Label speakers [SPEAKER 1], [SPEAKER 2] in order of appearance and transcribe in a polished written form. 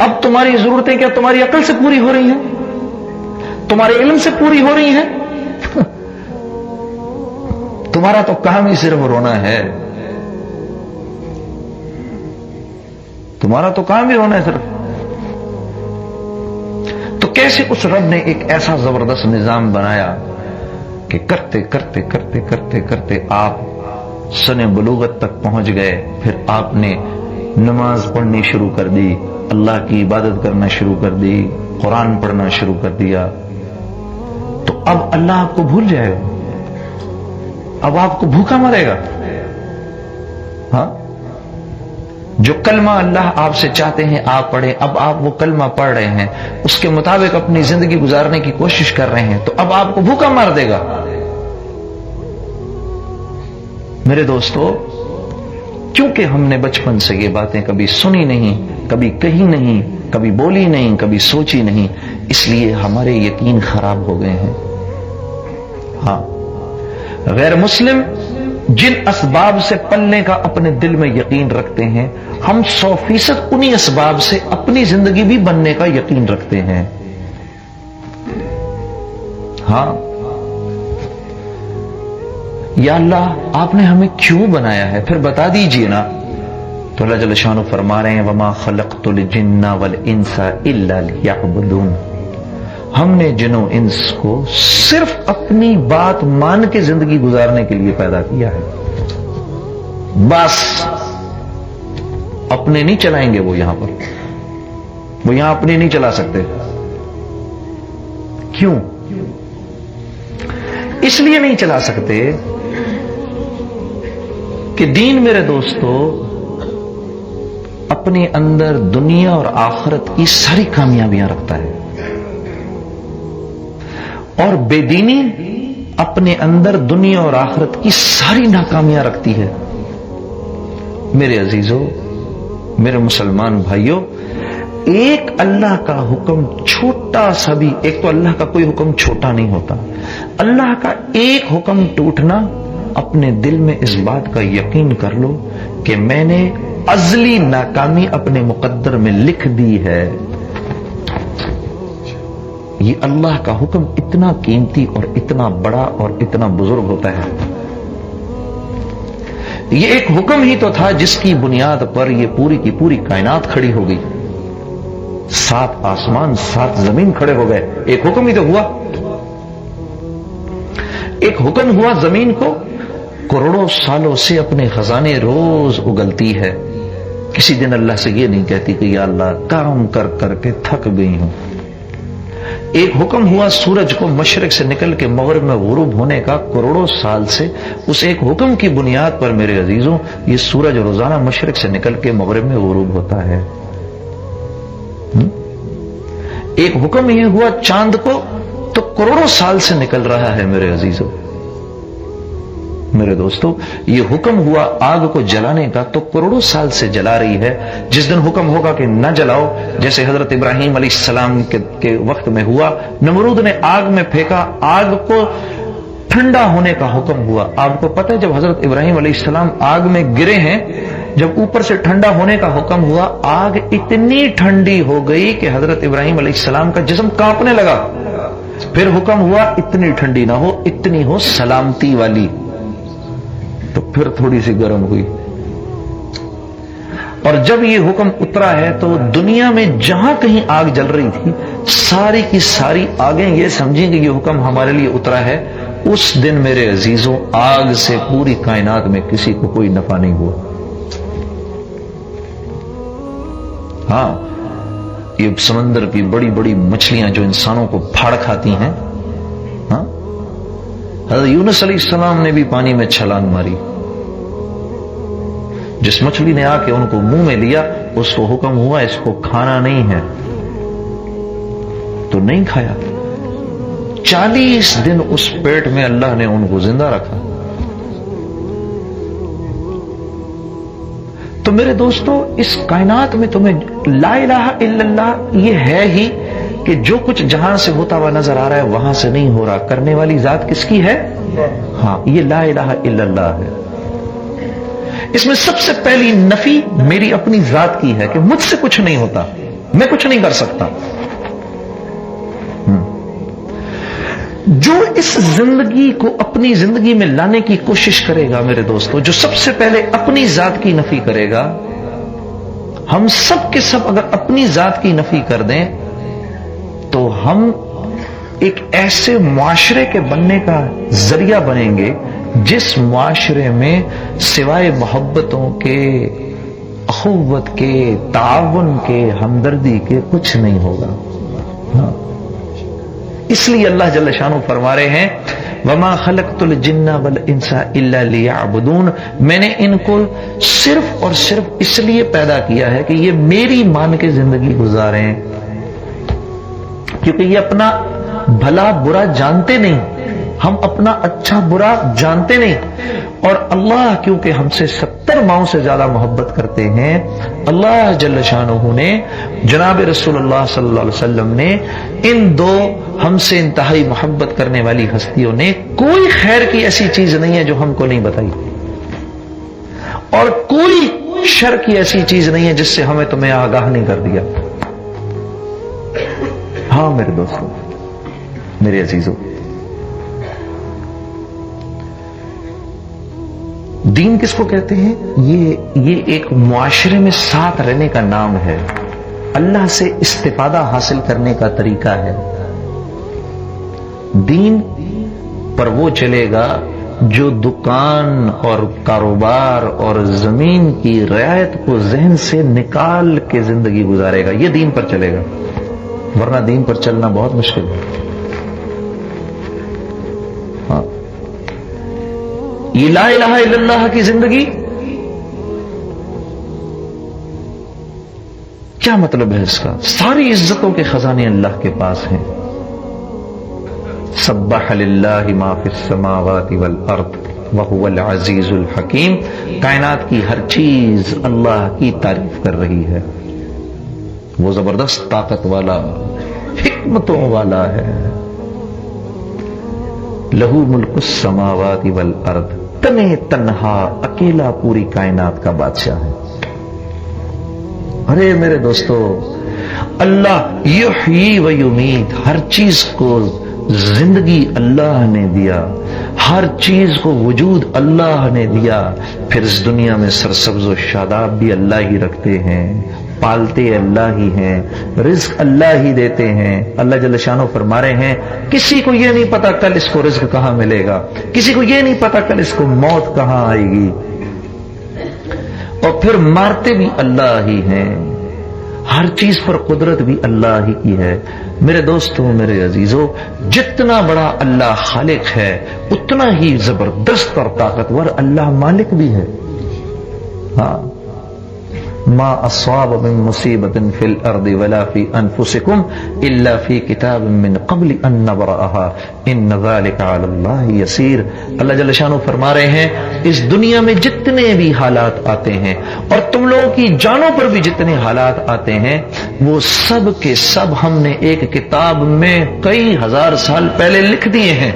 [SPEAKER 1] अब तुम्हारी जरूरतें क्या तुम्हारी अकल से पूरी हो रही हैं, तुम्हारे इल्म से पूरी हो रही हैं? तुम्हारा तो काम ही सिर्फ रोना है, तुम्हारा तो काम ही रोना है सिर्फ। तो कैसे उस रब ने एक ऐसा जबरदस्त निजाम बनाया कि करते करते करते करते करते आप सने बलूगत तक पहुंच गए। फिर आपने नमाज पढ़नी शुरू कर दी, अल्लाह की इबादत करना शुरू कर दी, कुरान पढ़ना शुरू कर दिया। तो अब अल्लाह आपको भूल जाएगा, अब आपको भूखा मरेगा। हाँ, जो कलमा अल्लाह आपसे चाहते हैं आप पढ़े, अब आप वो कलमा पढ़ रहे हैं, उसके मुताबिक अपनी जिंदगी गुजारने की कोशिश कर रहे हैं, तो अब आपको भूखा मार देगा। मेरे दोस्तों, क्योंकि हमने बचपन से ये बातें कभी सुनी नहीं, कभी कही नहीं, कभी बोली नहीं, कभी सोची नहीं, इसलिए हमारे यकीन खराब हो गए हैं। हाँ, गैर मुस्लिम जिन असबाब से पलने का अपने दिल में यकीन रखते हैं, हम 100% उन्हीं असबाब से अपनी जिंदगी भी बनने का यकीन रखते हैं। हाँ, या अल्लाह आपने हमें क्यों बनाया है, फिर बता दीजिए ना। तो अल्लाह जल्ल शानो फरमा रहे हैं, वमा खलक़तुल जिन्ना वल इंसा इल्ला लियअबुदून। हमने जिनो इंस को सिर्फ अपनी बात मान के जिंदगी गुजारने के लिए पैदा किया है, बस। अपने नहीं चलाएंगे वो यहां पर, वो यहां अपने नहीं चला सकते। क्यों? इसलिए नहीं चला सकते कि दीन मेरे दोस्तों अपने अंदर दुनिया और आखिरत की सारी कामयाबियां रखता है, और बेदीनी अपने अंदर दुनिया और आखिरत की सारी नाकामियां रखती है। मेरे अजीजों, मेरे मुसलमान भाइयों, एक अल्लाह का हुक्म छोटा सा भी, एक तो अल्लाह का कोई हुक्म छोटा नहीं होता, अल्लाह का एक हुक्म टूटना, अपने दिल में इस बात का यकीन कर लो कि मैंने अज़ली नाकामी अपने मुकद्दर में लिख दी है। ये अल्लाह का हुक्म इतना कीमती और इतना बड़ा और इतना बुजुर्ग होता है। ये एक हुक्म ही तो था जिसकी बुनियाद पर ये पूरी की पूरी कायनात खड़ी हो गई, 7 आसमान 7 जमीन खड़े हो गए। एक हुक्म ही तो हुआ, एक हुक्म हुआ जमीन को करोड़ों सालों से अपने खजाने रोज उगलती है। किसी दिन अल्लाह से ये नहीं कहती कि या अल्लाह काम कर करके थक गई हूं। एक हुक्म हुआ सूरज को मशरिक से निकल के मगरिब में गुरूब होने का, करोड़ों साल से उस एक हुक्म की बुनियाद पर मेरे अजीजों ये सूरज रोजाना मशरिक से निकल के मगरिब में गुरूब होता है। एक हुक्म ये हुआ चांद को, तो करोड़ों साल से निकल रहा है मेरे अजीजों। मेरे दोस्तों, ये हुक्म हुआ आग को जलाने का, तो करोड़ों साल से जला रही है। जिस दिन हुक्म होगा कि न जलाओ, जैसे हजरत इब्राहिम अलैहिस्सलाम के वक्त में हुआ, नमरूद ने आग में फेंका, आग को ठंडा होने का हुक्म हुआ। आपको पता है जब हजरत इब्राहिम अलैहिस्सलाम आग में गिरे हैं, जब ऊपर से ठंडा होने का हुक्म हुआ, आग इतनी ठंडी हो गई कि हजरत इब्राहिम अलैहिस्सलाम का जिस्म कांपने लगा। फिर हुक्म हुआ इतनी ठंडी ना हो, इतनी हो सलामती वाली, तो फिर थोड़ी सी गर्म हुई। और जब ये हुक्म उतरा है तो दुनिया में जहां कहीं आग जल रही थी, सारी की सारी आगें ये समझें कि ये हुक्म हमारे लिए उतरा है। उस दिन मेरे अजीजों आग से पूरी कायनात में किसी को कोई नफा नहीं हुआ। हाँ, ये समंदर की बड़ी बड़ी मछलियां जो इंसानों को फाड़ खाती हैं, हाँ, हज़रत यूनुस अलैहिस्सलाम ने भी पानी में छलांग मारी। जिस मछली ने आके उनको मुंह में लिया, उसको हुक्म हुआ इसको खाना नहीं है, तो नहीं खाया। 40 दिन उस पेट में अल्लाह ने उनको जिंदा रखा। तो मेरे दोस्तों, इस कायनात में तुम्हें ला इलाहा इल्लल्लाह ये है ही कि जो कुछ जहां से होता हुआ नजर आ रहा है वहां से नहीं हो रहा। करने वाली जात किसकी है? हाँ, ये ला इलाहा इल्लल्लाह है। इसमें सबसे पहली नफी मेरी अपनी जात की है कि मुझसे कुछ नहीं होता। मैं कुछ नहीं कर सकता। जो इस जिंदगी को अपनी जिंदगी में लाने की कोशिश करेगा मेरे दोस्तों, जो सबसे पहले अपनी जात की नफी करेगा, हम सब के सब अगर अपनी जात की नफी कर दें तो हम एक ऐसे मुआशरे के बनने का जरिया बनेंगे जिस मुआशरे में सिवाय मोहब्बतों के, अखुव्वत के, ताउन के, हमदर्दी के कुछ नहीं होगा। हाँ। इसलिए अल्लाह जल्ल शानु फरमा रहे हैं वमा खलक़तुल जिन्ना वल इंसा इल्ला लियअबुदून, मैंने इनको सिर्फ और सिर्फ इसलिए पैदा किया है कि ये मेरी मान के जिंदगी गुजारें, क्योंकि ये अपना भला बुरा जानते नहीं, हम अपना अच्छा बुरा जानते नहीं। और अल्लाह क्योंकि हमसे 70 माओं से ज्यादा मोहब्बत करते हैं, अल्लाह जल्ल शानुहु ने, जनाब रसूलुल्लाह सल्लल्लाहु अलैहि वसल्लम ने, इन दो हमसे इंतहाई मोहब्बत करने वाली हस्तियों ने कोई खैर की ऐसी चीज नहीं है जो हमको नहीं बताई, और कोई शर की ऐसी चीज नहीं है जिससे हमें तुम्हें आगाह नहीं कर दिया। हाँ मेरे दोस्तों, मेरे अजीजों, दीन किसको कहते हैं? ये एक मुआशरे में साथ रहने का नाम है, अल्लाह से इस्तिफादा हासिल करने का तरीका है। दीन पर वो चलेगा जो दुकान और कारोबार और जमीन की रियायत को जहन से निकाल के जिंदगी गुजारेगा, ये दीन पर चलेगा, वरना दीन पर चलना बहुत मुश्किल है। हाँ, ये ला इलाहा इल्लल्लाह की जिंदगी क्या मतलब है इसका? सारी इज्जतों के खजाने अल्लाह के पास हैं। सब्बह लिल्लाहि मा फिस समावाति वल अर्द व हुवल अजीजुल हकीम, कायनात की हर चीज अल्लाह की तारीफ कर रही है, वो जबरदस्त ताकत वाला, हिकमतों वाला है। लहू मुल्कुस समावाति वल अर्द, तने तन्हा अकेला पूरी कायनात का बादशाह है। अरे मेरे दोस्तों, अल्लाह युहयी व युमीत, हर चीज को जिंदगी अल्लाह ने दिया, हर चीज को वजूद अल्लाह ने दिया। फिर इस दुनिया में सरसब्ज और शादाब भी अल्लाह ही रखते हैं, पालते अल्लाह ही हैं, रिज्क अल्लाह ही देते हैं। अल्लाह जल्ल शानो फरमा रहे हैं, किसी को यह नहीं पता कल इसको रिज्क कहां मिलेगा, किसी को यह नहीं पता कल इसको मौत कहां आएगी, और फिर मारते भी अल्लाह ही हैं, हर चीज पर कुदरत भी अल्लाह ही की है। मेरे दोस्तों, मेरे अजीजों, जितना बड़ा अल्लाह खालिक है उतना ही जबरदस्त और ताकतवर अल्लाह मालिक भी है। हाँ, मा अस्वाब मिन मुसीबतिन फिल अर्दि वला फी अनफुसिकुम इल्ला फी किताबिन मिन क़ब्ल अन नब्रअहा इन्न ज़ालिका अलल्लाहि यसीर। अल्लाह जल्ल शानु फरमा रहे हैं, इस दुनिया में जितने भी हालात आते हैं और तुम लोगों की जानों पर भी जितने हालात आते हैं, वो सब के सब हमने एक किताब में कई हजार साल पहले लिख दिए हैं।